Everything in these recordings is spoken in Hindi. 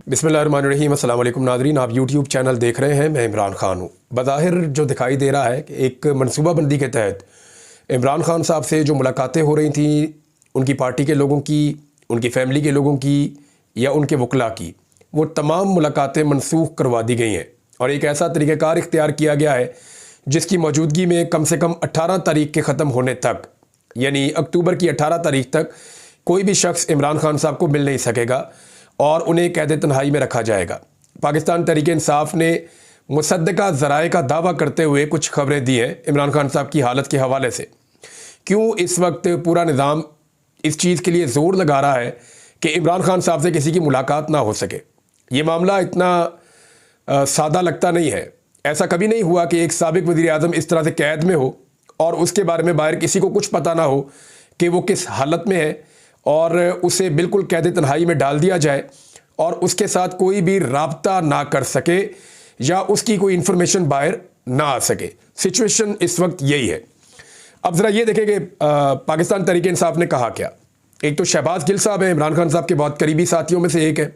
बिस्मिल्लाहिर्रहमानिर्रहीम। अस्सलाम वालेकुम नाज़रीन, आप यूट्यूब चैनल देख रहे हैं। मैं इमरान खान हूँ। बज़ाहिर जो दिखाई दे रहा है कि एक मनसूबाबंदी के तहत इमरान खान साहब से जो मुलाकातें हो रही थी, उनकी पार्टी के लोगों की, उनकी फ़ैमिली के लोगों की या उनके वकला की, वो तमाम मुलाकातें मनसूख करवा दी गई हैं और एक ऐसा तरीक़ाकार इख्तियार किया गया है जिसकी मौजूदगी में कम से कम 18 तारीख के ख़त्म होने तक, यानी अक्टूबर की 18 तारीख तक कोई भी शख्स इमरान खान साहब को मिल नहीं सकेगा और उन्हें कैद तन्हाई में रखा जाएगा। पाकिस्तान तहरीक इंसाफ ने मुसद्दका ज़राए का दावा करते हुए कुछ खबरें दी हैं इमरान खान साहब की हालत के हवाले से। क्यों इस वक्त पूरा निज़ाम इस चीज़ के लिए ज़ोर लगा रहा है कि इमरान खान साहब से किसी की मुलाकात ना हो सके। ये मामला इतना सादा लगता नहीं है। ऐसा कभी नहीं हुआ कि एक साबिक वज़ीर आज़म इस तरह से कैद में हो और उसके बारे में बाहर किसी को कुछ पता ना हो कि वो किस हालत में है और उसे बिल्कुल कैद तन्हाई में डाल दिया जाए और उसके साथ कोई भी राब्ता ना कर सके या उसकी कोई इन्फॉर्मेशन बाहर ना आ सके। सिचुएशन इस वक्त यही है। अब ज़रा ये देखें कि पाकिस्तान तहरीक इंसाफ ने कहा क्या। एक तो शहबाज गिल साहब हैं, इमरान खान साहब के बहुत करीबी साथियों में से एक है।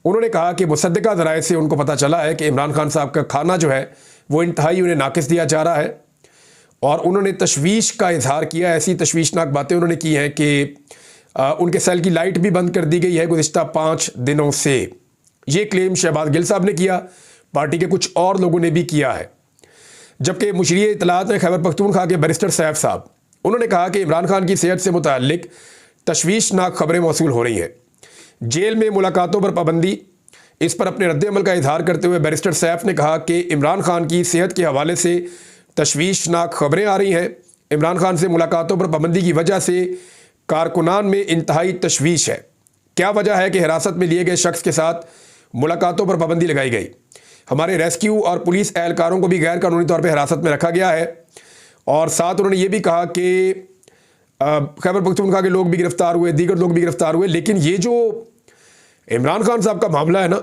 उन्होंने कहा कि मुसद्दका ज़राए से उनको पता चला है कि इमरान खान साहब का खाना जो है वो इंतहाई उन्हें नाकिस दिया जा रहा है और उन्होंने तशवीश का इजहार किया। ऐसी तशवीशनाक बातें उन्होंने की हैं कि उनके सेल की लाइट भी बंद कर दी गई है गुज़िश्ता 5 दिनों से। ये क्लेम शहबाज गिल साहब ने किया, पार्टी के कुछ और लोगों ने भी किया है। जबकि मुशरीए इत्तलात ने खैबर पख्तूनख्वा के बैरिस्टर सैफ साहब, उन्होंने कहा कि इमरान खान की सेहत से मुताल्लिक तशवीशनाक खबरें मौसूल हो रही हैं। जेल में मुलाकातों पर पाबंदी, इस पर अपने रद्द-ए-अमल का इजहार करते हुए बैरिस्टर सैफ ने कहा कि इमरान खान की सेहत के हवाले से तशवीशनाक खबरें आ रही हैं। इमरान खान से मुलाकातों पर पाबंदी की वजह से कारकुनान में इंतहाई तशवीश है। क्या वजह है कि हिरासत में लिए गए शख्स के साथ मुलाकातों पर पाबंदी लगाई गई। हमारे रेस्क्यू और पुलिस एहलकारों को भी गैर कानूनी तौर पर हिरासत में रखा गया है और साथ उन्होंने ये भी कहा कि खैबर पख्तूनख्वा के लोग भी गिरफ्तार हुए, दीगर लोग भी गिरफ्तार हुए। लेकिन ये जो इमरान खान साहब का मामला है ना,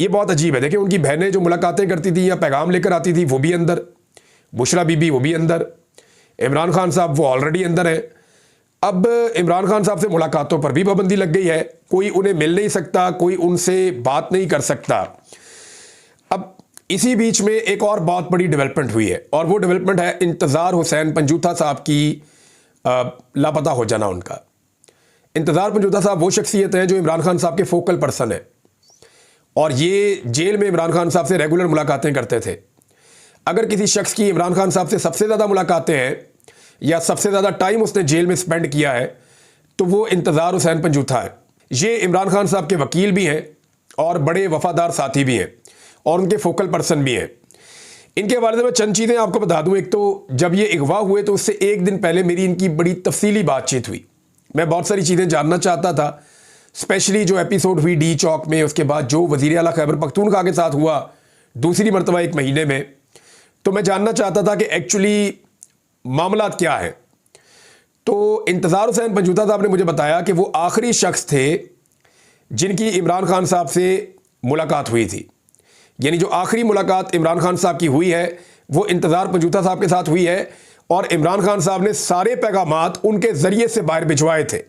ये बहुत अजीब है। देखिए, उनकी बहनें जो मुलाकातें करती थी या पैगाम लेकर आती थी वो भी अंदर, बुशरा बीबी वो भी अंदर, इमरान खान साहब वो ऑलरेडी अंदर हैं। अब इमरान खान साहब से मुलाकातों पर भी पाबंदी लग गई है। कोई उन्हें मिल नहीं सकता, कोई उनसे बात नहीं कर सकता। अब इसी बीच में एक और बहुत बड़ी डेवलपमेंट हुई है और वो डेवलपमेंट है इंतज़ार हुसैन पंजूथा साहब की लापता हो जाना। उनका इंतज़ार पंजूथा साहब वो शख्सियत है जो इमरान खान साहब के फोकल पर्सन है और ये जेल में इमरान खान साहब से रेगुलर मुलाकातें करते थे। अगर किसी शख्स की इमरान खान साहब से सबसे ज़्यादा मुलाकातें हैं या सबसे ज़्यादा टाइम उसने जेल में स्पेंड किया है तो वो इंतज़ार हुसैन पंजूथा है। ये इमरान खान साहब के वकील भी हैं और बड़े वफ़ादार साथी भी हैं और उनके फोकल पर्सन भी हैं। इनके बारे में मैं चंद चीज़ें आपको बता दूं। एक तो जब ये अगवा हुए तो उससे एक दिन पहले मेरी इनकी बड़ी तफसीली बातचीत हुई। मैं बहुत सारी चीज़ें जानना चाहता था, स्पेशली जो एपिसोड हुई डी चौक में, उसके बाद जो वज़ीर आला खैबर पख्तूनख्वा के साथ हुआ दूसरी मरतबा 1 महीने में, तो मैं जानना चाहता था कि एक्चुअली मामला क्या है। तो इंतज़ार हुसैन पंजूथा साहब ने मुझे बताया कि वो आखिरी शख्स थे जिनकी इमरान खान साहब से मुलाकात हुई थी। यानी जो आखिरी मुलाकात इमरान खान साहब की हुई है वो इंतज़ार पंजूथा साहब के साथ हुई है और इमरान खान साहब ने सारे पैगामात उनके ज़रिए से बाहर भिजवाए थे।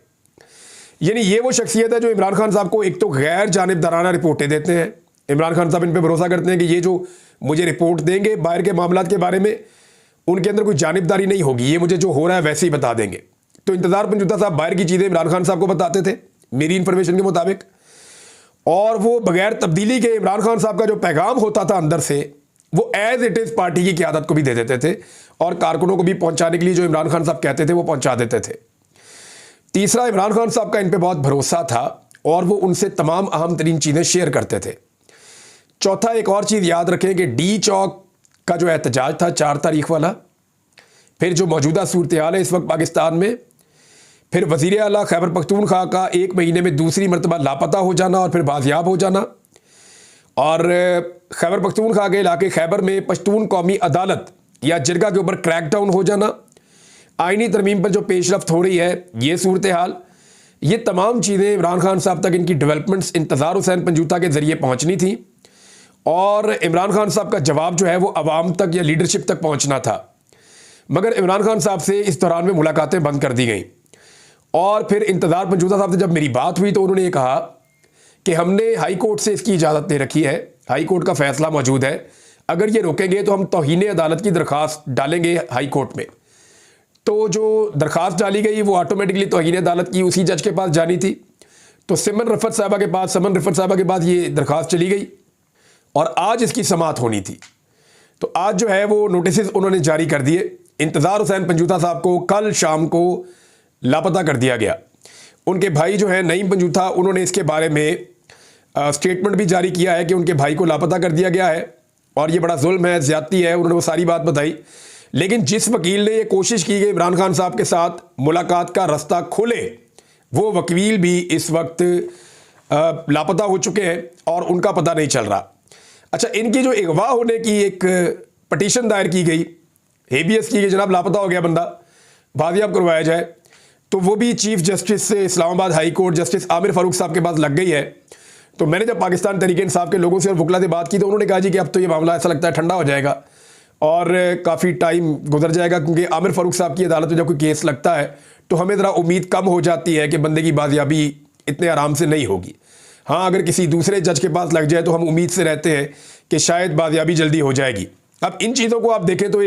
यानी ये वो शख्सियत है जो इमरान खान साहब को एक तो गैर जानिबदाराना रिपोर्टें देते हैं। इमरान खान साहब इन पर भरोसा करते हैं कि ये जो मुझे रिपोर्ट देंगे बाहर के मामलात के बारे में, उनके अंदर कोई जानिबदारी नहीं होगी, ये मुझे जो हो रहा है वैसे ही बता देंगे। तो इंतज़ार पंजूथा साहब बाहर की चीज़ें इमरान खान साहब को बताते थे मेरी इन्फॉर्मेशन के मुताबिक, और वो बगैर तब्दीली के इमरान खान साहब का जो पैगाम होता था अंदर से वो एज इट इज़ पार्टी की क़यादत को भी दे देते थे और कारकुनों को भी पहुंचाने के लिए जो इमरान खान साहब कहते थे वो पहुंचा देते थे। तीसरा, इमरान खान साहब का इन पर बहुत भरोसा था और वो उनसे तमाम अहम तरीन चीज़ें शेयर करते थे। चौथा, एक और चीज़ याद रखें कि डी चौक का जो एहतजाज था 4 तारीख वाला, फिर जो मौजूदा सूरत हाल है इस वक्त पाकिस्तान में, फिर वज़ीर आला खैबर पख्तूनख्वा का 1 महीने में दूसरी मरतबा लापता हो जाना और फिर बाजियाब हो जाना, और खैबर पख्तूनख्वा के इलाके खैबर में पश्तून कौमी अदालत या जिरगा के ऊपर क्रैकडाउन हो जाना, आइनी तरमीम पर जो पेशरफ्त हो रही है, ये सूरत हाल, ये तमाम चीज़ें इमरान खान साहब तक इनकी डेवलपमेंट्स इंतज़ार हुसैन पंजूथा के ज़रिए पहुँचनी थी और इमरान खान साहब का जवाब जो है वो अवाम तक या लीडरशिप तक पहुँचना था। मगर इमरान खान साहब से इस दौरान में मुलाकातें बंद कर दी गई और फिर इंतज़ार पंजूथा साहब से जब मेरी बात हुई तो उन्होंने ये कहा कि हमने हाई कोर्ट से इसकी इजाज़त ले रखी है, हाई कोर्ट का फैसला मौजूद है, अगर ये रोकेंगे तो हम तौहीन अदालत की दरख्वास्त डालेंगे हाई कोर्ट में। तो जो दरख्वास्त डाली गई वो ऑटोमेटिकली तौहीन अदालत की उसी जज के पास जानी थी। तो समन रफ़त साहबा के पास ये दरख्वास्त चली गई और आज इसकी समाअत होनी थी। तो आज जो है वो नोटिस उन्होंने जारी कर दिए। इंतज़ार हुसैन पंजूथा साहब को कल शाम को लापता कर दिया गया। उनके भाई जो है नईम पंजूथा, उन्होंने इसके बारे में स्टेटमेंट भी जारी किया है कि उनके भाई को लापता कर दिया गया है और ये बड़ा जुल्म है, ज़्यादती है, उन्होंने वो सारी बात बताई। लेकिन जिस वकील ने ये कोशिश की कि इमरान खान साहब के साथ मुलाकात का रास्ता खुले, वो वकील भी इस वक्त लापता हो चुके हैं और उनका पता नहीं चल रहा। अच्छा, इनकी जो अगवा होने की एक पटिशन दायर की गई, हेबियस की गई, जनाब लापता हो गया बंदा, बाजियाब करवाया जाए, तो वो भी चीफ जस्टिस से Islamabad high court justice Aamir Farooq साहब के पास लग गई है। तो मैंने जब पाकिस्तान तहरीक इंसाफ के लोगों से और वकला से बात की तो उन्होंने कहा जी कि अब तो ये मामला ऐसा लगता है ठंडा हो जाएगा और काफ़ी टाइम गुजर जाएगा, क्योंकि आमिर फारूक साहब की अदालत में जब कोई केस लगता है तो हमें ज़रा उम्मीद कम हो जाती है कि बंदे की बाजियाबी इतने आराम से नहीं होगी। हाँ, अगर किसी दूसरे जज के पास लग जाए तो हम उम्मीद से रहते हैं कि शायद बाजियाबी जल्दी हो जाएगी। अब इन चीज़ों को आप देखें तो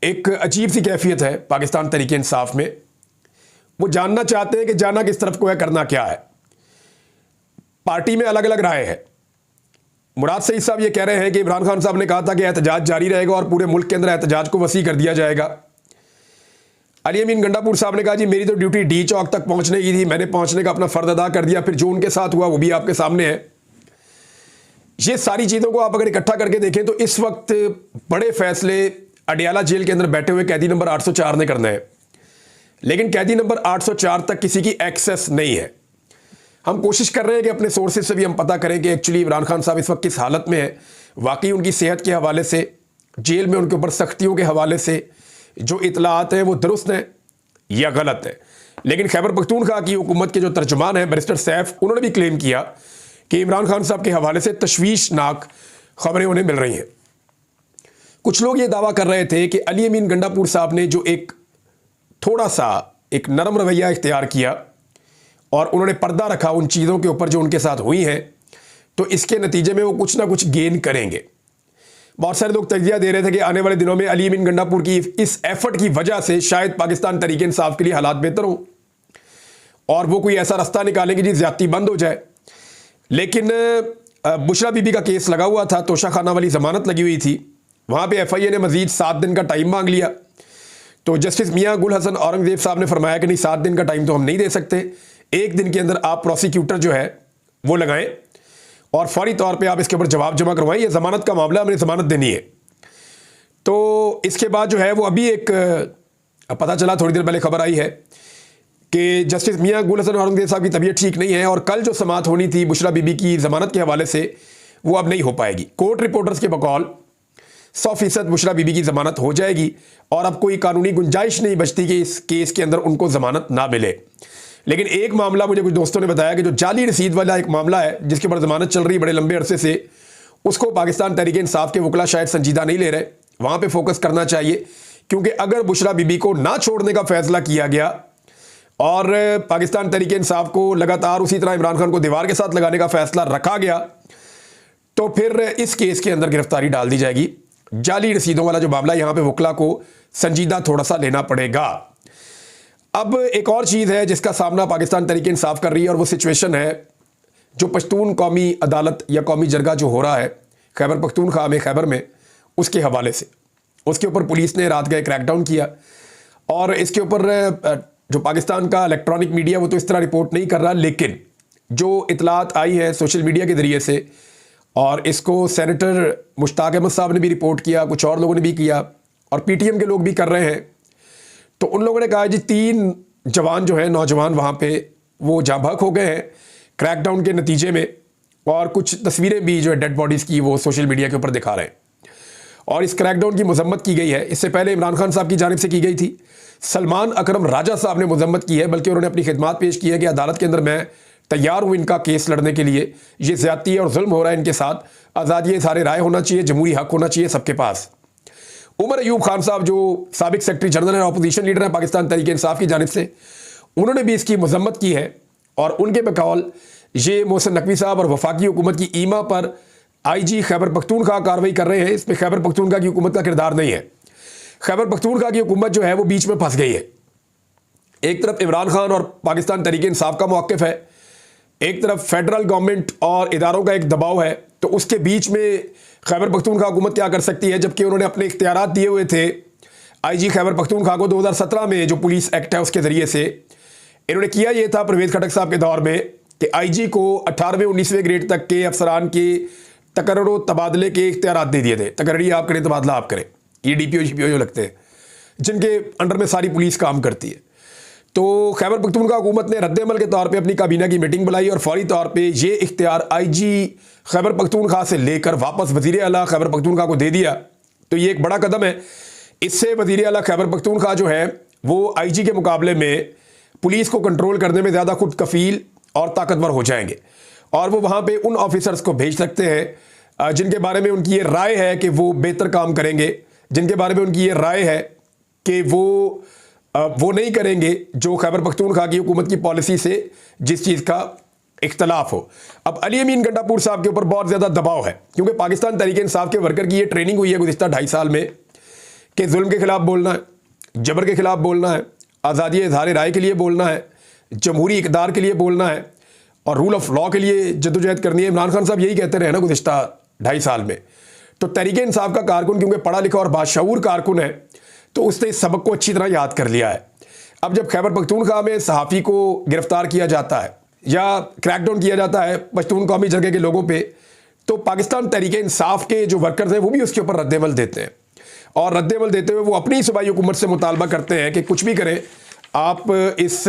एक अजीब सी कैफियत है पाकिस्तान तहरीक इंसाफ में। वो जानना चाहते हैं कि जाना किस तरफ को है, करना क्या है। पार्टी में अलग अलग राय है। मुराद सईद साहब ये कह रहे हैं कि इमरान खान साहब ने कहा था कि एहतजाज जारी रहेगा और पूरे मुल्क के अंदर एहतजाज को वसी कर दिया जाएगा। अली अमीन गंडापुर साहब ने कहा जी मेरी तो ड्यूटी डी चौक तक पहुंचने की थी, मैंने पहुंचने का अपना फर्ज अदा कर दिया, फिर जो उनके साथ हुआ वो भी आपके सामने है। ये सारी चीज़ों को आप अगर इकट्ठा करके देखें तो इस वक्त बड़े फैसले अडियाला जेल के अंदर बैठे हुए कैदी नंबर 804 ने करना है, लेकिन कैदी नंबर 804 तक किसी की एक्सेस नहीं है। हम कोशिश कर रहे हैं कि अपने सोर्सेज से भी हम पता करें कि एक्चुअली इमरान खान साहब इस वक्त किस हालत में है। वाकई उनकी सेहत के हवाले से, जेल में उनके ऊपर सख्तियों के हवाले से जो इतलात हैं वो दुरुस्त हैं या गलत है। लेकिन खैबर पख्तूनख्वा की हुकूमत के जो तर्जुमान हैं बैरिस्टर सैफ, उन्होंने भी क्लेम किया कि इमरान खान साहब के हवाले से तशवीशनाक खबरें उन्हें मिल रही हैं। कुछ लोग ये दावा कर रहे थे कि अली अमीन गंडापुर साहब ने जो एक थोड़ा सा एक नरम रवैया इख्तियार किया और उन्होंने पर्दा रखा उन चीज़ों के ऊपर जो उनके साथ हुई हैं, तो इसके नतीजे में वो कुछ ना कुछ गेन करेंगे। बहुत सारे लोग तजिया दे रहे थे कि आने वाले दिनों में अली अमीन गंडापुर की इस एफर्ट की वजह से शायद पाकिस्तान तहरीक इंसाफ के लिए हालात बेहतर हो और वो कोई ऐसा रास्ता निकालेंगे जी ज़्यादती बंद हो जाए। लेकिन बुशरा बीबी का केस लगा हुआ था, तोशा खाना वाली ज़मानत लगी हुई थी, वहाँ पर FIA ने मज़ीद 7 दिन का टाइम मांग लिया। तो जस्टिस मियाँ गुल हसन औरंगज़ेब साहब ने फरमाया कि नहीं, 7 दिन का टाइम तो हम नहीं दे सकते, 1 दिन के अंदर आप प्रोसिक्यूटर जो है वो लगाएं और फौरी तौर पे आप इसके ऊपर जवाब जमा करवाएं, ये ज़मानत का मामला, हमने ज़मानत देनी है। तो इसके बाद जो है वो अभी एक पता चला, थोड़ी देर पहले खबर आई है कि जस्टिस मियाँ गुल हसन औरंगज़ेब साहब की तबीयत ठीक नहीं है और कल जो समाअत होनी थी बुशरा बीबी की ज़मानत के हवाले से वो अब नहीं हो पाएगी। कोर्ट रिपोर्टर्स के बकौल 100% बुशरा बीबी की ज़मानत हो जाएगी और अब कोई कानूनी गुंजाइश नहीं बचती कि इस केस के अंदर उनको ज़मानत ना मिले। लेकिन एक मामला मुझे कुछ दोस्तों ने बताया कि जो जाली रसीद वाला एक मामला है जिसके ऊपर ज़मानत चल रही है बड़े लंबे अरसे से, उसको पाकिस्तान तहरीक इंसाफ के वकला शायद संजीदा नहीं ले रहे। वहाँ पे फोकस करना चाहिए, क्योंकि अगर बुशरा बीबी को ना छोड़ने का फैसला किया गया और पाकिस्तान तहरीक इंसाफ को लगातार उसी तरह इमरान खान को दीवार के साथ लगाने का फैसला रखा गया, तो फिर इस केस के अंदर गिरफ्तारी डाल दी जाएगी। जाली रसीदों वाला जो मामला, यहाँ पे वकला को संजीदा थोड़ा सा लेना पड़ेगा। अब एक और चीज़ है जिसका सामना पाकिस्तान तहरीक इंसाफ कर रही है और वो सिचुएशन है जो पश्तून कौमी अदालत या कौमी जरगा जो हो रहा है खैबर पख्तूनख्वा में, खैबर में, उसके हवाले से। उसके ऊपर पुलिस ने रात गए क्रैकडाउन किया और इसके ऊपर जो पाकिस्तान का इलेक्ट्रॉनिक मीडिया वो तो इस तरह रिपोर्ट नहीं कर रहा, लेकिन जो इतलात आई है सोशल मीडिया के ज़रिए से, और इसको सेनेटर मुश्ताक अहमद साहब ने भी रिपोर्ट किया, कुछ और लोगों ने भी किया और PTM के लोग भी कर रहे हैं। तो उन लोगों ने कहा जी 3 जवान जो हैं, नौजवान वहाँ पे वो जाँ बहक हो गए हैं क्रैकडाउन के नतीजे में, और कुछ तस्वीरें भी जो है डेड बॉडीज़ की वो सोशल मीडिया के ऊपर दिखा रहे हैं और इस क्रैकडाउन की मजम्मत की गई है। इससे पहले इमरान खान साहब की जानिब से की गई थी, सलमान अकरम राजा साहब ने मजम्मत की है, बल्कि उन्होंने अपनी खिदमात पेश की है कि अदालत के अंदर मैं तैयार हूँ इनका केस लड़ने के लिए, ये ज़्यादती और जुल्म हो रहा है इनके साथ, आज़ादी सारे राय होना चाहिए, जमहूरी हक होना चाहिए सबके पास। उमर अयूब खान साहब जो साबिक सेक्रेटरी जनरल और अपोजिशन लीडर हैं पाकिस्तान तहरीक इंसाफ की जानिब से, उन्होंने भी इसकी मजम्मत की है और उनके बकौल ये मोहसिन नकवी साहब और वफाकी हुकूमत की ईमा पर आईजी खैबर पख्तूनख्वा कार्रवाई कर रहे हैं। इसमें खैबर पख्तूनख्वा की हुकूमत का किरदार नहीं है। खैबर पख्तूनख्वा की हुकूमत जो है वो बीच में फंस गई है। एक तरफ इमरान खान और पाकिस्तान तहरीक इंसाफ का मौक़िफ़ है, एक तरफ फेडरल गवर्नमेंट और इदारों का एक दबाव है। तो उसके बीच में खैबर पख्तूनख्वा हुकूमत क्या कर सकती है, जबकि उन्होंने अपने इख्तियारात दिए हुए थे आईजी खैबर पख्तूनख्वा को 2017 में जो पुलिस एक्ट है उसके ज़रिए से। इन्होंने किया ये था परवेज़ खटक साहब के दौर में कि आईजी को 18वें 19वें ग्रेड तक के अफसरान के तकर्रो तबादले के इख्तियारात दे दिए थे। तकर्री आप करें, तबादला आप करें। ये डीपीओ जीपीओ जो लगते हैं, जिनके अंडर में सारी पुलिस काम करती है। तो खैबर पख्तूनख्वा हुकूमत ने रद्दमल के तौर पे अपनी काबीना की मीटिंग बुलाई और फौरी तौर पे ये इख्तियार आईजी खैबर पख्तूनख्वा से लेकर वापस वज़ीर आला खैबर पख्तूनख्वा को दे दिया। तो ये एक बड़ा कदम है। इससे वज़ीर आला खैबर पख्तूनख्वा जो है वो आईजी के मुकाबले में पुलिस को कंट्रोल करने में ज़्यादा खुद कफ़ील और ताकतवर हो जाएंगे, और वो वहाँ पे उन ऑफिसर्स को भेज सकते हैं जिनके बारे में उनकी ये राय है कि वो बेहतर काम करेंगे, जिनके बारे में उनकी ये राय है कि वो नहीं करेंगे जो खैबर पख्तूनख्वा की हुकूमत की पॉलिसी से जिस चीज़ का इख्तलाफ हो। अब अली अमीन गंडापुर साहब के ऊपर बहुत ज़्यादा दबाव है, क्योंकि पाकिस्तान तहरीक इंसाफ के वर्कर की ये ट्रेनिंग हुई है गुज़िश्ता 2.5 साल में कि जुल्म के ख़िलाफ़ बोलना है, जबर के ख़िलाफ़ बोलना है, आज़ादी इज़हार राय के लिए बोलना है, जमहूरी इक़दार के लिए बोलना है और रूल ऑफ लॉ के लिए जद्दोजहद करनी है। इमरान खान साहब यही कहते रहे ना गुज़िश्ता 2.5 साल में। तो तहरीक इंसाफ का कारकुन क्योंकि पढ़ा लिखा और बाशऊर कारकुन है, तो उसने इस सबक को अच्छी तरह याद कर लिया है। अब जब खैबर पख्तूनख्वा में सहाफ़ी को गिरफ्तार किया जाता है या क्रैकडाउन किया जाता है पश्तून कौमी जगह के लोगों पे, तो पाकिस्तान तहरीक इंसाफ के जो वर्कर्स हैं वो भी उसके ऊपर रद्दमल देते हैं, और रद्दमल देते हुए वो अपनी सूबाई हुकूमत से मुतालबा करते हैं कि कुछ भी करें, आप इस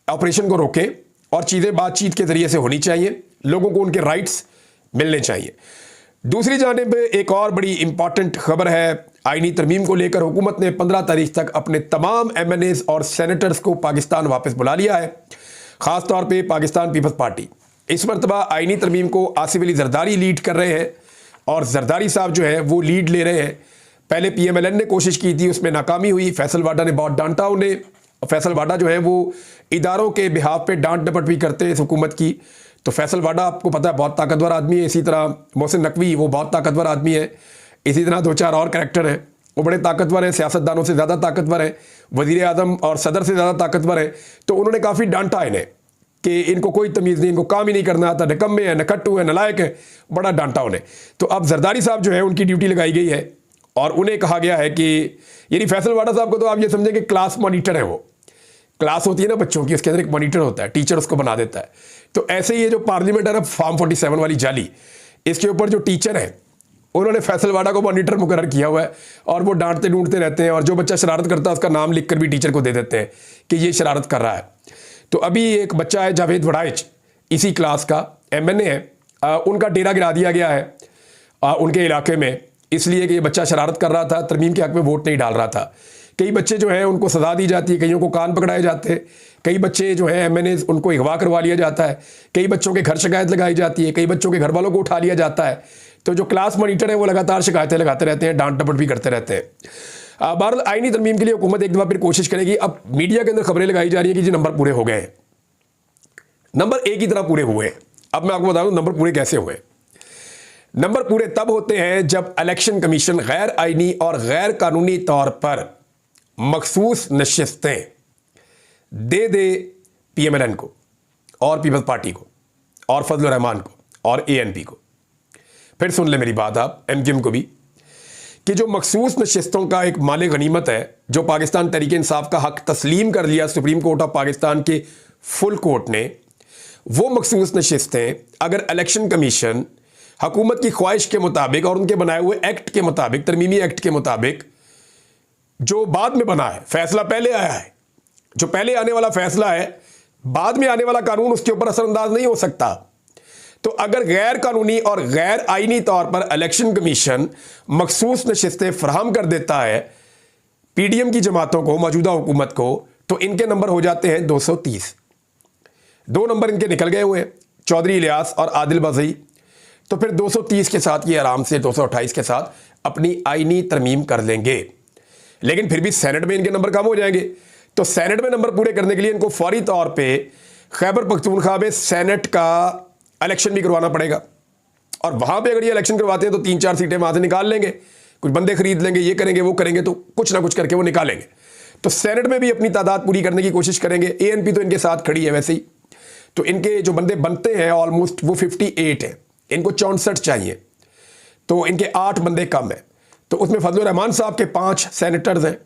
ऑपरेशन को रोकें और चीज़ें बातचीत के ज़रिए से होनी चाहिए, लोगों को उनके राइट्स मिलने चाहिए। दूसरी जानिब एक और बड़ी इंपॉर्टेंट खबर है, आईनी तरमीम को लेकर हुकूमत ने 15 तारीख तक अपने तमाम MNAs और सेनेटर्स को पाकिस्तान वापस बुला लिया है, ख़ास तौर पे पाकिस्तान पीपल्स पार्टी। इस मरतबा आईनी तरमीम को आसिफ अली जरदारी लीड कर रहे हैं, और जरदारी साहब जो है वो लीड ले रहे हैं। पहले PMLN ने कोशिश की थी, उसमें नाकामी हुई। फैसल वाडा ने बहुत डांटा उन्हें। फैसल वाडा जो है वो इदारों के बिहाफ पे डांट डपट भी करते हैं इस हुकूमत की। तो फैसल वाडा आपको पता है बहुत ताकतवर आदमी है। इसी तरह मोहसिन नकवी वो बहुत ताकतवर आदमी है। इसी तरह 2-4 और कैरेक्टर हैं, वो बड़े ताकतवर हैं, सियासतदानों से ज़्यादा ताकतवर हैं, वज़ीर आज़म और सदर से ज़्यादा ताकतवर हैं। तो उन्होंने काफ़ी डांटा इन्हें कि इनको कोई तमीज़ नहीं, इनको काम ही नहीं करना आता, निकम्मे हैं, नकट्टू हैं, नलायक हैं, बड़ा डांटा उन्हें। तो अब जरदारी साहब जो है उनकी ड्यूटी लगाई गई है, और उन्हें कहा गया है कि यानी फैसल वाडा साहब को तो आप ये समझें कि क्लास मॉनिटर है। वो क्लास होती है ना बच्चों की, उसके अंदर एक मॉनिटर होता है, टीचर उसको बना देता है। तो ऐसे ही ये जो पार्लियामेंट है ना, फॉर्म 47 वाली जाली, इसके ऊपर जो टीचर है उन्होंने फैसल वाडा को मॉनिटर मुकर्रर किया हुआ है, और वो डांटते ढूंढते रहते हैं, और जो बच्चा शरारत करता है उसका नाम लिख कर भी टीचर को दे देते हैं कि ये शरारत कर रहा है। तो अभी एक बच्चा है जावेद वड़ाइच, इसी क्लास का MNA है, उनका डेरा गिरा दिया गया है उनके इलाके में, इसलिए कि ये बच्चा शरारत कर रहा था, तरमीम के हक में वोट नहीं डाल रहा था। कई बच्चे जो हैं उनको सज़ा दी जाती है, कईयों को कान पकड़ाए जाते हैं, कई बच्चे जो हैं MNAs उनको अगवा करवा लिया जाता है, कई बच्चों के घर शिकायत लगाई जाती है, कई बच्चों के घर वालों को उठा लिया जाता है। तो जो क्लास मॉनिटर है वो लगातार शिकायतें लगाते रहते हैं, डांट डपट भी करते रहते हैं। बहरहाल आईनी तरमीम के लिए हुकूमत एक दफ़ा फिर कोशिश करेगी। अब मीडिया के अंदर खबरें लगाई जा रही है कि जी नंबर पूरे हो गए हैं, नंबर एक ही तरह पूरे हुए हैं। अब मैं आपको बता दूं नंबर पूरे कैसे हुए। नंबर पूरे तब होते हैं जब इलेक्शन कमीशन गैर आईनी और गैर कानूनी तौर पर मखसूस नशिस्तें दे दे PMLN को और पीपल्स पार्टी को और फजल रहमान को और ANP को। फिर सुन ले मेरी बात आप, MQM को भी, कि जो मखसूस नशिस्तों का एक माले गनीमत है जो पाकिस्तान तहरीक इंसाफ का हक तस्लीम कर लिया सुप्रीम कोर्ट ऑफ पाकिस्तान के फुल कोर्ट ने, वो मखसूस नशिस्तें अगर इलेक्शन कमीशन हुकूमत की ख्वाहिश के मुताबिक और उनके बनाए हुए एक्ट के मुताबिक, तरमीमी एक्ट के मुताबिक, जो बाद में बना है, फैसला पहले आया है, जो पहले आने वाला फैसला है, बाद में आने वाला कानून उसके ऊपर असरअंदाज नहीं हो सकता। तो अगर गैर कानूनी और गैर आईनी तौर पर इलेक्शन कमीशन मखसूस नशिस्तें फराहम कर देता है PDM की जमातों को, मौजूदा हुकूमत को, तो इनके नंबर हो जाते हैं 230। 2 नंबर इनके निकल गए हुए हैं, चौधरी इलियास और आदिल बाज़ई। तो फिर 230 के साथ ये आराम से 228 के साथ अपनी आईनी तरमीम कर लेंगे। लेकिन फिर भी सेनेट में इनके नंबर कम हो जाएंगे। तो सेनेट में नंबर पूरे करने के लिए इनको फौरी तौर पे खैबर पख्तूनख्वा में सेनेट का इलेक्शन भी करवाना पड़ेगा, और वहाँ पे अगर ये इलेक्शन करवाते हैं तो 3-4 सीटें वहाँ से निकाल लेंगे, कुछ बंदे खरीद लेंगे, ये करेंगे वो करेंगे, तो कुछ ना कुछ करके वो निकालेंगे। तो सेनेट में भी अपनी तादाद पूरी करने की कोशिश करेंगे। ANP तो इनके साथ खड़ी है वैसे ही, तो इनके जो बंदे बनते हैं ऑलमोस्ट वो 58 हैं, इनको 64 चाहिए, तो इनके 8 बंदे कम हैं। तो उसमें फजलुर रहमान साहब के 5 सेनेटर्स हैं,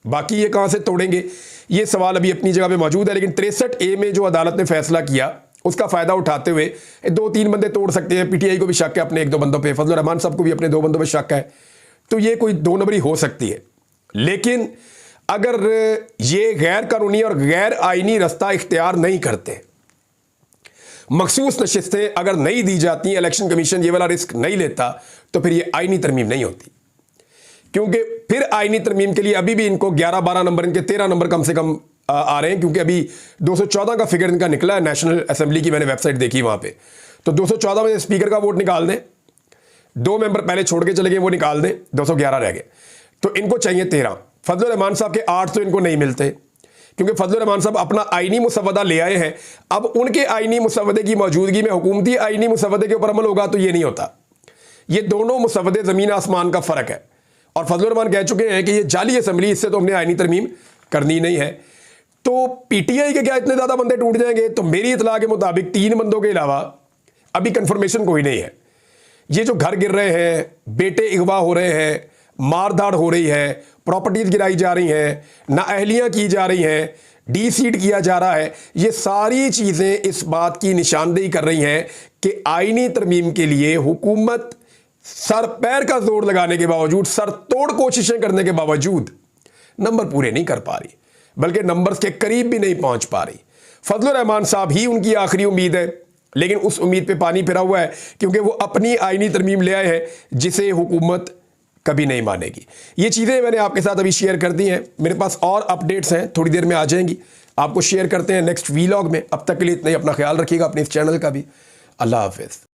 बाकी ये कहाँ से तोड़ेंगे, ये सवाल अभी अपनी जगह पे मौजूद है। लेकिन 63A में जो अदालत ने फैसला किया उसका फ़ायदा उठाते हुए 2-3 बंदे तोड़ सकते हैं। PTI को भी शक है अपने 1-2 बंदों पे, फजलुर रहमान साहब को भी अपने 2 बंदों पे शक है, तो ये कोई 2 नंबरी हो सकती है। लेकिन अगर ये गैर कानूनी और गैर आईनी रास्ता इख्तियार नहीं करते, मखसूस नशिस्तें अगर नहीं दी जाती, इलेक्शन कमीशन ये वाला रिस्क नहीं लेता, तो फिर ये आईनी तरमीम नहीं होती। क्योंकि फिर आईनी तरमीम के लिए अभी भी इनको 11-12 नंबर, इनके 13 नंबर कम से कम आ रहे हैं, क्योंकि अभी 214 का फिगर इनका निकला है नेशनल असेंबली की, मैंने वेबसाइट देखी वहाँ पे। तो 214 में स्पीकर का वोट निकाल दें, 2 मेंबर पहले छोड़ के चले गए, वो निकाल दें, 211 रह गए, तो इनको चाहिए 13। फजलुर रहमान साहब के 8 तो इनको नहीं मिलते, क्योंकि फजलुर रहमान साहब अपना आईनी मुसवदा ले आए हैं। अब उनके आईनी मुसवदे की मौजूदगी में हुकूमती आईनी मुसवदे के ऊपर अमल होगा, तो ये नहीं होता। ये दोनों मुसवदे ज़मीन आसमान का फ़र्क है, और फजलुर रहमान कह चुके हैं कि ये जाली असम्बली, इससे तो हमने आईनी तरमीम करनी नहीं है। तो PTI के क्या इतने ज़्यादा बंदे टूट जाएंगे? तो मेरी इतला के मुताबिक 3 बंदों के अलावा अभी कन्फर्मेशन कोई नहीं है। ये जो घर गिर रहे हैं, बेटे अगवा हो रहे हैं, मारधाड़ हो रही है, प्रॉपर्टीज़ गिराई जा रही हैं, नाअहलियाँ की जा रही हैं, डीसीड किया जा रहा है, ये सारी चीज़ें इस बात की निशानदेही कर रही हैं कि आईनी तरमीम के लिए हुकूमत सर पैर का जोर लगाने के बावजूद, सर तोड़ कोशिशें करने के बावजूद नंबर पूरे नहीं कर पा रही, बल्कि नंबर्स के करीब भी नहीं पहुंच पा रही। फजलुर रहमान साहब ही उनकी आखिरी उम्मीद है, लेकिन उस उम्मीद पे पानी फिरा हुआ है, क्योंकि वो अपनी आईनी तरमीम ले आए हैं जिसे हुकूमत कभी नहीं मानेगी। ये चीज़ें मैंने आपके साथ अभी शेयर कर दी हैं, मेरे पास और अपडेट्स हैं, थोड़ी देर में आ जाएंगी, आपको शेयर करते हैं नेक्स्ट वीलॉग में। अब तक के लिए इतना ही, अपना ख्याल रखिएगा, अपने इस चैनल का भी। अल्लाह हाफिज़।